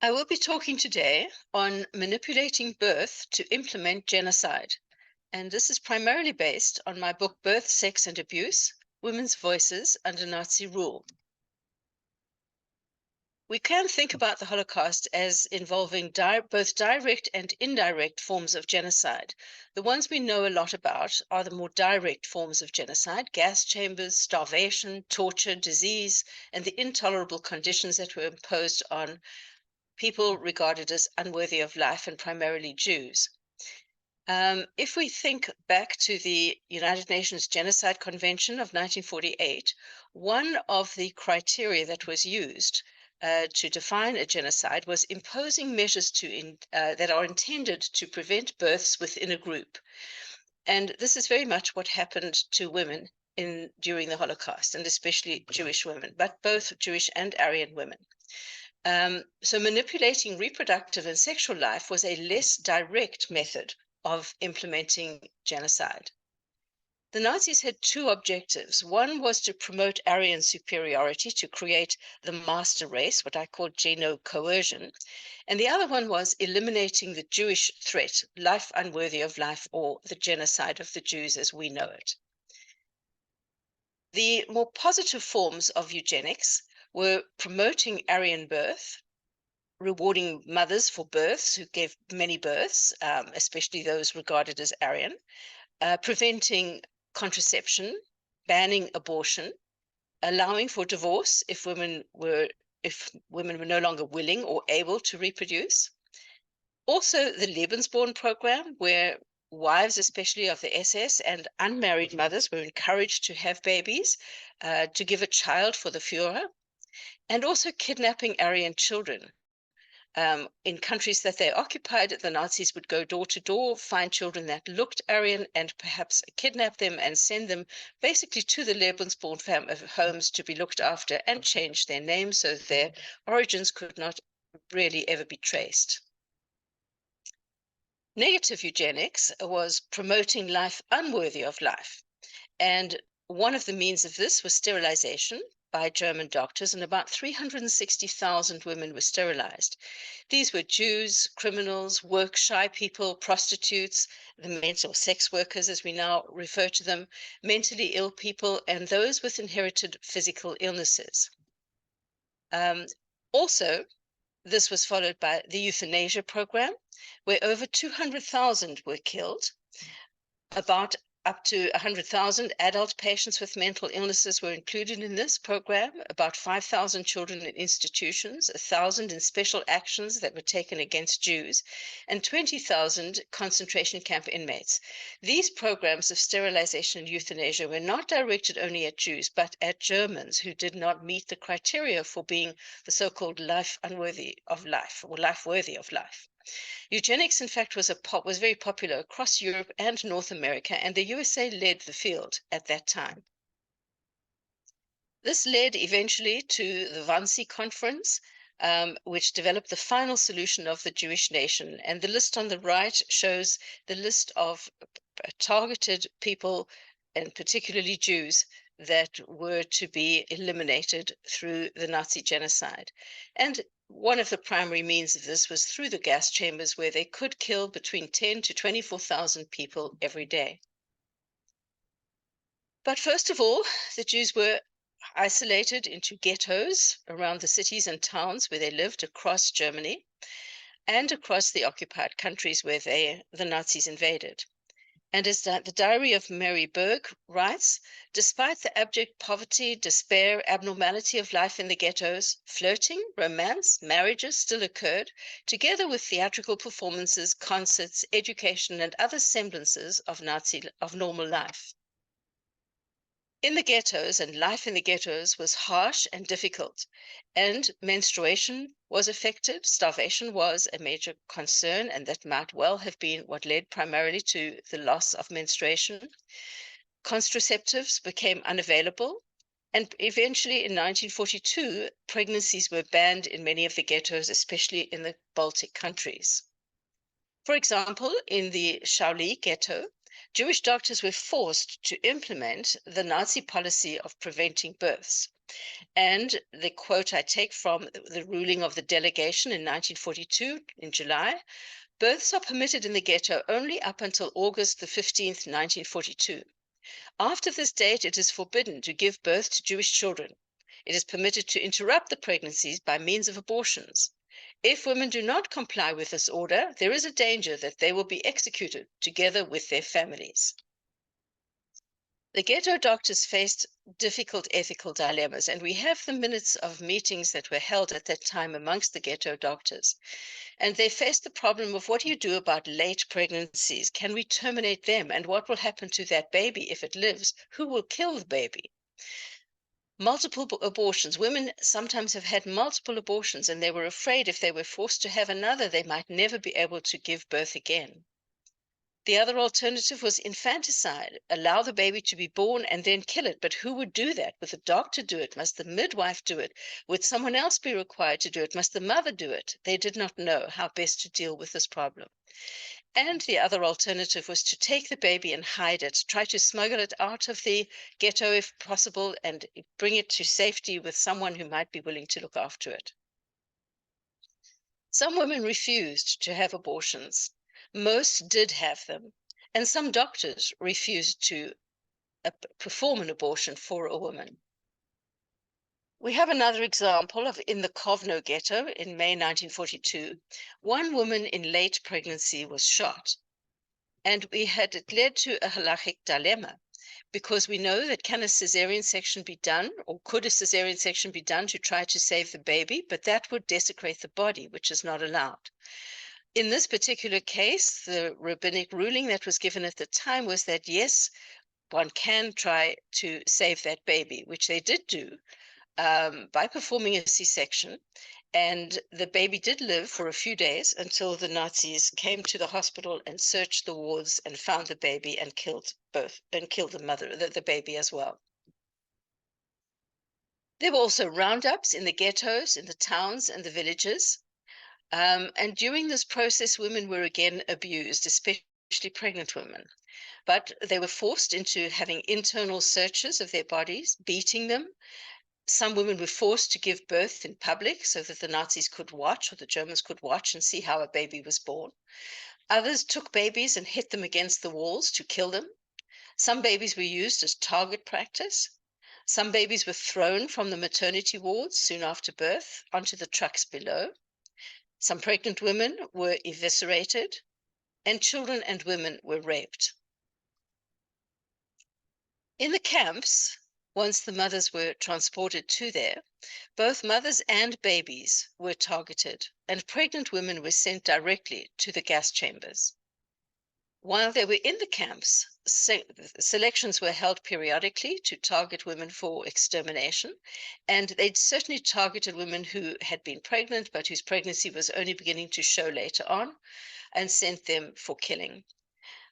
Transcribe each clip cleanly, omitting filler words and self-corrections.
I will be talking today on manipulating birth to implement genocide, and this is primarily based on my book Birth, Sex and Abuse: Women's Voices Under Nazi Rule. We can think about the Holocaust as involving both direct and indirect forms of genocide. The ones we know a lot about are the more direct forms of genocide: gas chambers, starvation, torture, disease, and the intolerable conditions that were imposed on people regarded as unworthy of life, and primarily Jews. If we think back to the United Nations Genocide Convention of 1948, one of the criteria that was used to define a genocide was imposing measures that are intended to prevent births within a group. And this is very much what happened to women during the Holocaust, and especially Jewish women, but both Jewish and Aryan women. So manipulating reproductive and sexual life was a less direct method of implementing genocide. The Nazis had two objectives. One was to promote Aryan superiority, to create the master race, what I call geno-coercion, and the other one was eliminating the Jewish threat, life unworthy of life, or the genocide of the Jews as we know it. The more positive forms of eugenics were promoting Aryan birth, rewarding mothers for births who gave many births, especially those regarded as Aryan, preventing contraception, banning abortion, allowing for divorce if women were no longer willing or able to reproduce. Also, the Lebensborn program, where wives, especially of the SS, and unmarried mothers were encouraged to have babies, to give a child for the Führer, and also kidnapping Aryan children. In countries that they occupied, the Nazis would go door to door, find children that looked Aryan, and perhaps kidnap them and send them basically to the Lebensborn homes to be looked after, and change their names so their origins could not really ever be traced. Negative eugenics was promoting life unworthy of life, and one of the means of this was sterilization by German doctors, and about 360,000 women were sterilized. These were Jews, criminals, work-shy people, prostitutes, the mental sex workers, as we now refer to them, mentally ill people, and those with inherited physical illnesses. Also, this was followed by the euthanasia program, where over 200,000 were killed. About up to 100,000 adult patients with mental illnesses were included in this program, about 5,000 children in institutions, 1,000 in special actions that were taken against Jews, and 20,000 concentration camp inmates. These programs of sterilization and euthanasia were not directed only at Jews, but at Germans who did not meet the criteria for being the so-called life unworthy of life, or life worthy of life. Eugenics, in fact, was very popular across Europe and North America, and the USA led the field at that time. This led eventually to the Wannsee Conference, which developed the final solution of the Jewish nation. And the list on the right shows the list of targeted people, and particularly Jews, that were to be eliminated through the Nazi genocide. And one of the primary means of this was through the gas chambers, where they could kill between 10 to 24,000 people every day. But first of all, the Jews were isolated into ghettos around the cities and towns where they lived across Germany and across the occupied countries where the Nazis invaded. And as the diary of Mary Berg writes, despite the abject poverty, despair, abnormality of life in the ghettos, flirting, romance, marriages still occurred, together with theatrical performances, concerts, education, and other semblances of normal life. In the ghettos, and life in the ghettos was harsh and difficult, and menstruation was affected. Starvation was a major concern, and that might well have been what led primarily to the loss of menstruation. Contraceptives became unavailable, and eventually in 1942, pregnancies were banned in many of the ghettos, especially in the Baltic countries. For example, in the Shauli ghetto, Jewish doctors were forced to implement the Nazi policy of preventing births. And the quote I take from the ruling of the delegation in 1942 in July: births are permitted in the ghetto only up until August the 15th, 1942. After this date, it is forbidden to give birth to Jewish children. It is permitted to interrupt the pregnancies by means of abortions. If women do not comply with this order, there is a danger that they will be executed together with their families. The ghetto doctors faced difficult ethical dilemmas, and we have the minutes of meetings that were held at that time amongst the ghetto doctors. And they faced the problem of, what do you do about late pregnancies? Can we terminate them? And what will happen to that baby if it lives? Who will kill the baby? Multiple abortions. Women sometimes have had multiple abortions, and they were afraid if they were forced to have another, they might never be able to give birth again. The other alternative was infanticide: allow the baby to be born and then kill it. But who would do that? Would the doctor do it? Must the midwife do it? Would someone else be required to do it? Must the mother do it? They did not know how best to deal with this problem. And the other alternative was to take the baby and hide it, try to smuggle it out of the ghetto if possible, and bring it to safety with someone who might be willing to look after it. Some women refused to have abortions. Most did have them, and some doctors refused to perform an abortion for a woman. We have another example of in the Kovno ghetto in May 1942. One woman in late pregnancy was shot, and it led to a halachic dilemma, because we know that can a cesarean section be done, or could a cesarean section be done to try to save the baby, but that would desecrate the body, which is not allowed. In this particular case, the rabbinic ruling that was given at the time was that yes, one can try to save that baby, which they did do by performing a C-section. And the baby did live for a few days until the Nazis came to the hospital and searched the wards and found the baby and killed the mother, the baby as well. There were also roundups in the ghettos, in the towns and the villages. And during this process, women were again abused, especially pregnant women. But they were forced into having internal searches of their bodies, beating them. Some women were forced to give birth in public so that the Nazis could watch, or the Germans could watch and see how a baby was born. Others took babies and hit them against the walls to kill them. Some babies were used as target practice. Some babies were thrown from the maternity wards soon after birth onto the trucks below. Some pregnant women were eviscerated, and children and women were raped. In the camps, once the mothers were transported to there, both mothers and babies were targeted, and pregnant women were sent directly to the gas chambers. While they were in the camps, selections were held periodically to target women for extermination, and they'd certainly targeted women who had been pregnant but whose pregnancy was only beginning to show later on, and sent them for killing.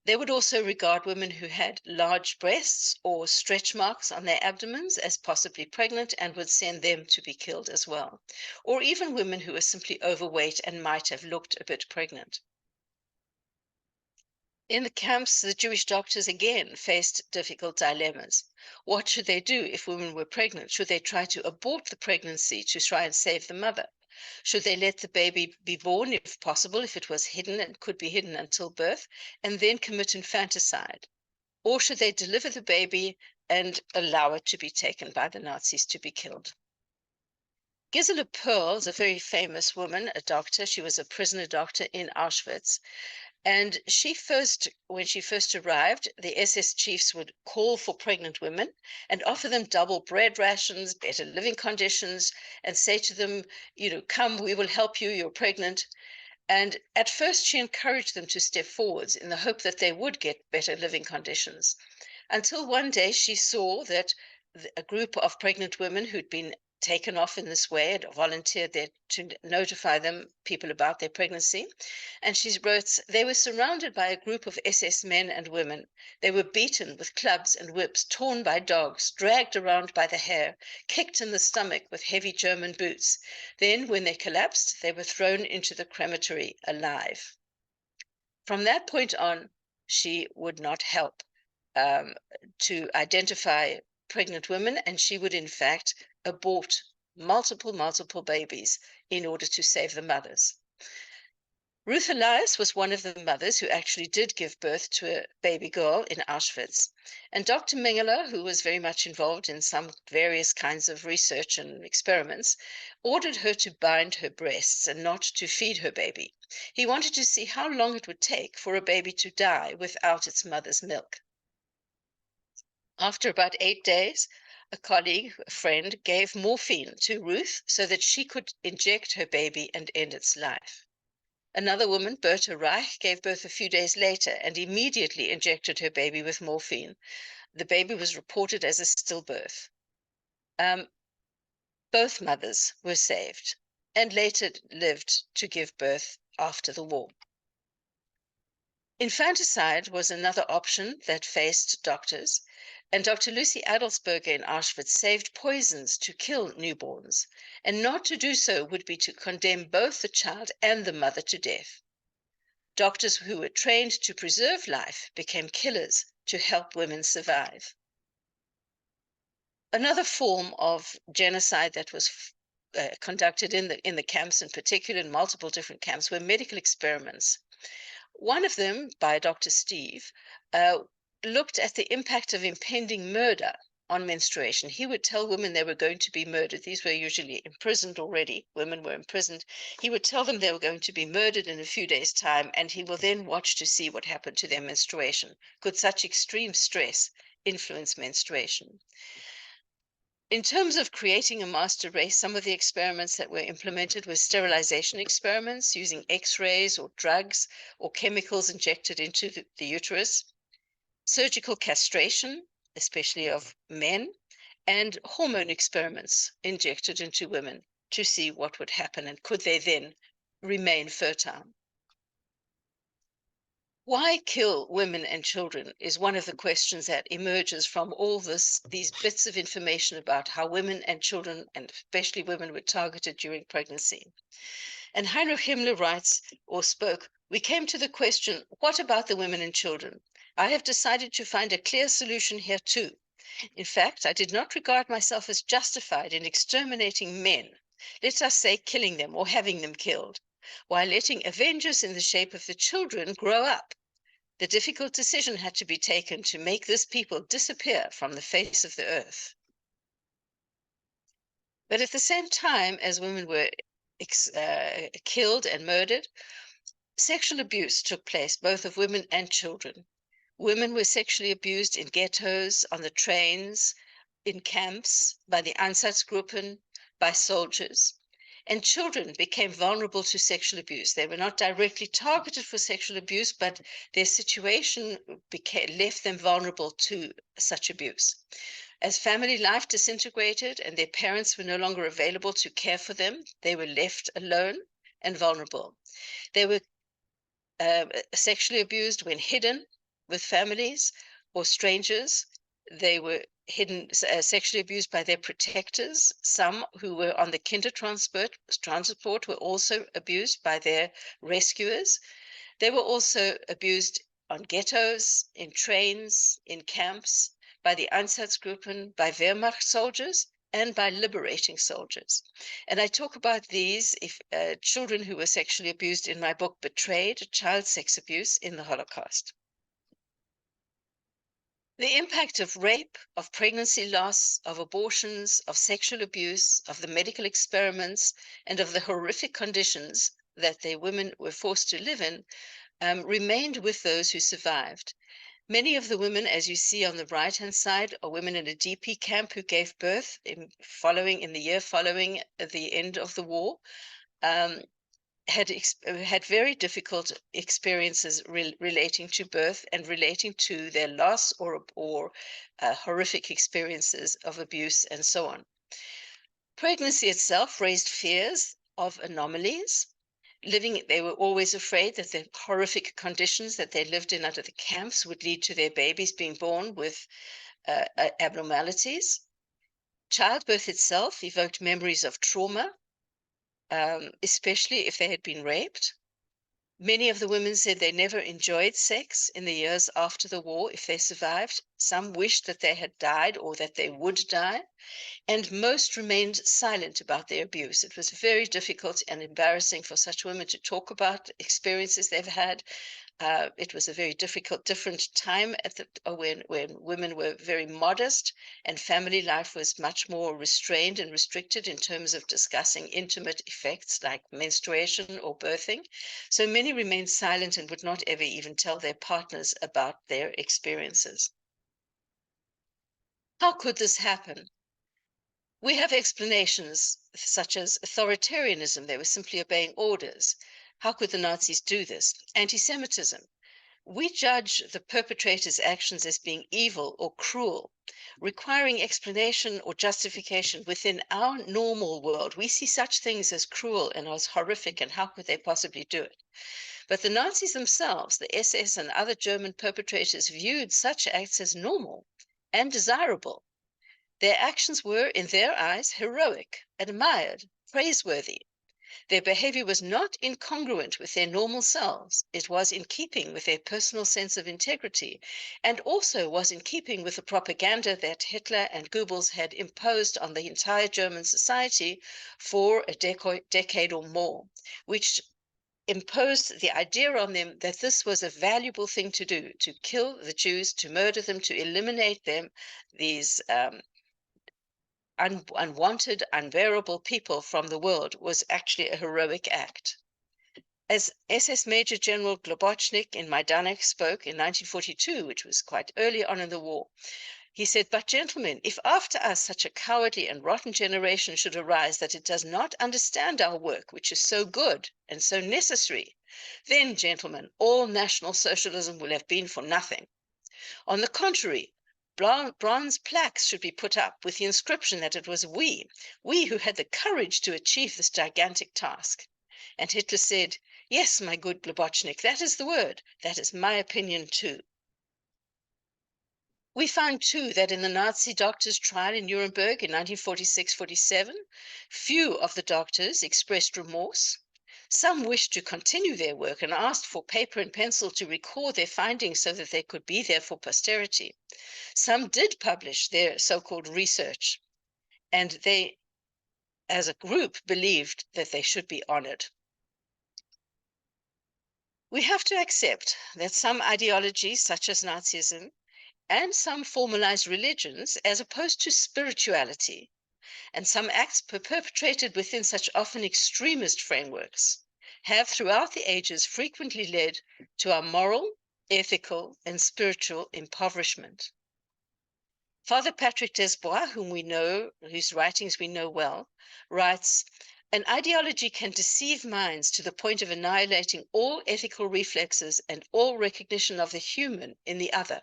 They would also regard women who had large breasts or stretch marks on their abdomens as possibly pregnant and would send them to be killed as well, or even women who were simply overweight and might have looked a bit pregnant. In the camps, the Jewish doctors again faced difficult dilemmas. What should they do if women were pregnant? Should they try to abort the pregnancy to try and save the mother? Should they let the baby be born, if possible, if it was hidden and could be hidden until birth, and then commit infanticide? Or should they deliver the baby and allow it to be taken by the Nazis to be killed? Gisela Perl is a very famous woman, a doctor. She was a prisoner doctor in Auschwitz. And when she first arrived, the SS chiefs would call for pregnant women and offer them double bread rations, better living conditions, and say to them, come, we will help you, you're pregnant. And at first, she encouraged them to step forwards in the hope that they would get better living conditions. Until one day she saw that a group of pregnant women who'd been taken off in this way had volunteered there to notify people about their pregnancy. And she wrote, they were surrounded by a group of SS men and women. They were beaten with clubs and whips, torn by dogs, dragged around by the hair, kicked in the stomach with heavy German boots. Then, when they collapsed, they were thrown into the crematory alive. From that point on, she would not help to identify pregnant women, and she would, in fact, abort multiple babies in order to save the mothers. Ruth Elias was one of the mothers who actually did give birth to a baby girl in Auschwitz. And Dr. Mengele, who was very much involved in some various kinds of research and experiments, ordered her to bind her breasts and not to feed her baby. He wanted to see how long it would take for a baby to die without its mother's milk. After about 8 days, a colleague, a friend, gave morphine to Ruth so that she could inject her baby and end its life. Another woman, Berta Reich, gave birth a few days later and immediately injected her baby with morphine. The baby was reported as a stillbirth. Both mothers were saved and later lived to give birth after the war. Infanticide was another option that faced doctors, and Dr. Lucy Adelsberger in Auschwitz saved poisons to kill newborns, and not to do so would be to condemn both the child and the mother to death. Doctors who were trained to preserve life became killers to help women survive. Another form of genocide that was conducted in the camps, in particular in multiple different camps, were medical experiments. One of them, by Dr. Steve, looked at the impact of impending murder on menstruation. He would tell women they were going to be murdered. These were usually imprisoned already. Women were imprisoned. He would tell them they were going to be murdered in a few days' time, and he will then watch to see what happened to their menstruation. Could such extreme stress influence menstruation? In terms of creating a master race, some of the experiments that were implemented were sterilization experiments using X-rays or drugs or chemicals injected into the uterus, surgical castration, especially of men, and hormone experiments injected into women to see what would happen and could they then remain fertile. Why kill women and children is one of the questions that emerges from all these bits of information about how women and children, and especially women, were targeted during pregnancy. And Heinrich Himmler writes or spoke, "We came to the question, what about the women and children? I have decided to find a clear solution here too. In fact, I did not regard myself as justified in exterminating men, let us say killing them or having them killed, while letting avengers in the shape of the children grow up. The difficult decision had to be taken to make this people disappear from the face of the earth." But at the same time as women were killed and murdered, sexual abuse took place, both of women and children. Women were sexually abused in ghettos, on the trains, in camps, by the Einsatzgruppen, by soldiers. And children became vulnerable to sexual abuse. They were not directly targeted for sexual abuse, but their situation left them vulnerable to such abuse. As family life disintegrated and their parents were no longer available to care for them, they were left alone and vulnerable. They were sexually abused when hidden with families or strangers. They were sexually abused by their protectors. Some who were on the transport were also abused by their rescuers. They were also abused on ghettos, in trains, in camps, by the Einsatzgruppen, by Wehrmacht soldiers, and by liberating soldiers. And I talk about these children who were sexually abused in my book, Betrayed: Child Sex Abuse in the Holocaust. The impact of rape, of pregnancy loss, of abortions, of sexual abuse, of the medical experiments, and of the horrific conditions that the women were forced to live in remained with those who survived. Many of the women, as you see on the right-hand side, are women in a DP camp who gave birth in the year following the end of the war. Had very difficult experiences relating to birth and relating to their loss or horrific experiences of abuse and so on. Pregnancy itself raised fears of anomalies. They were always afraid that the horrific conditions that they lived in under the camps would lead to their babies being born with abnormalities. Childbirth itself evoked memories of trauma, especially if they had been raped. Many of the women said they never enjoyed sex in the years after the war if they survived. Some wished that they had died or that they would die, and most remained silent about their abuse. It was very difficult and embarrassing for such women to talk about experiences they've had. It was a very different time at the when women were very modest and family life was much more restrained and restricted in terms of discussing intimate effects like menstruation or birthing. So many remained silent and would not ever even tell their partners about their experiences. How could this happen? We have explanations such as authoritarianism, they were simply obeying orders. How could the Nazis do this? Anti Semitism. We judge the perpetrator's actions as being evil or cruel, requiring explanation or justification within our normal world. We see such things as cruel and as horrific, and how could they possibly do it? But the Nazis themselves, the SS and other German perpetrators, viewed such acts as normal and desirable. Their actions were, in their eyes, heroic, admired, praiseworthy. Their behavior was not incongruent with their normal selves. It was in keeping with their personal sense of integrity, and also was in keeping with the propaganda that Hitler and Goebbels had imposed on the entire German society for a decade or more, which imposed the idea on them that this was a valuable thing to do, to kill the Jews, to murder them, to eliminate them, these unwanted, unbearable people from the world was actually a heroic act. As SS Major General Globocnik in Majdanek spoke in 1942, which was quite early on in the war, he said, "But gentlemen, if after us such a cowardly and rotten generation should arise that it does not understand our work, which is so good and so necessary, then, gentlemen, all National Socialism will have been for nothing. On the contrary, bronze plaques should be put up with the inscription that it was we who had the courage to achieve this gigantic task." And Hitler said, "Yes, my good Globocnik, that is the word. That is my opinion too." We found too that in the Nazi doctors' trial in Nuremberg in 1946-47, few of the doctors expressed remorse. Some wished to continue their work and asked for paper and pencil to record their findings so that they could be there for posterity. Some did publish their so-called research, and they, as a group, believed that they should be honored. We have to accept that some ideologies, such as Nazism, and some formalized religions, as opposed to spirituality, and some acts perpetrated within such often extremist frameworks, have throughout the ages frequently led to our moral, ethical, and spiritual impoverishment. Father Patrick Desbois, whom we know, whose writings we know well, writes, "An ideology can deceive minds to the point of annihilating all ethical reflexes and all recognition of the human in the other.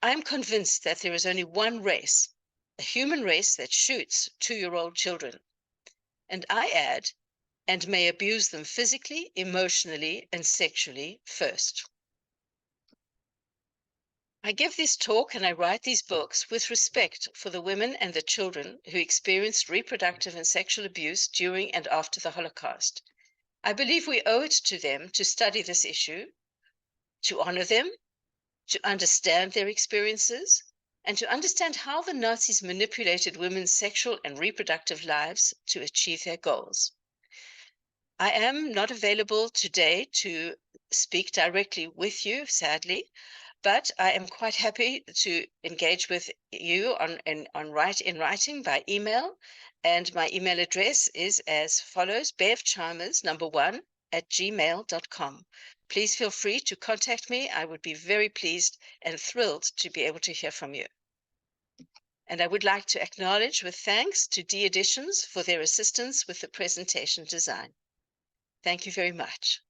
I am convinced that there is only one race, a human race that shoots 2-year-old children." And I add, and may abuse them physically, emotionally, and sexually first. I give this talk and I write these books with respect for the women and the children who experienced reproductive and sexual abuse during and after the Holocaust. I believe we owe it to them to study this issue, to honor them, to understand their experiences, and to understand how the Nazis manipulated women's sexual and reproductive lives to achieve their goals. I am not available today to speak directly with you, sadly, but I am quite happy to engage with you in writing by email. And my email address is as follows: bevchalmers1@gmail.com. Please feel free to contact me. I would be very pleased and thrilled to be able to hear from you. And I would like to acknowledge with thanks to D Editions for their assistance with the presentation design. Thank you very much.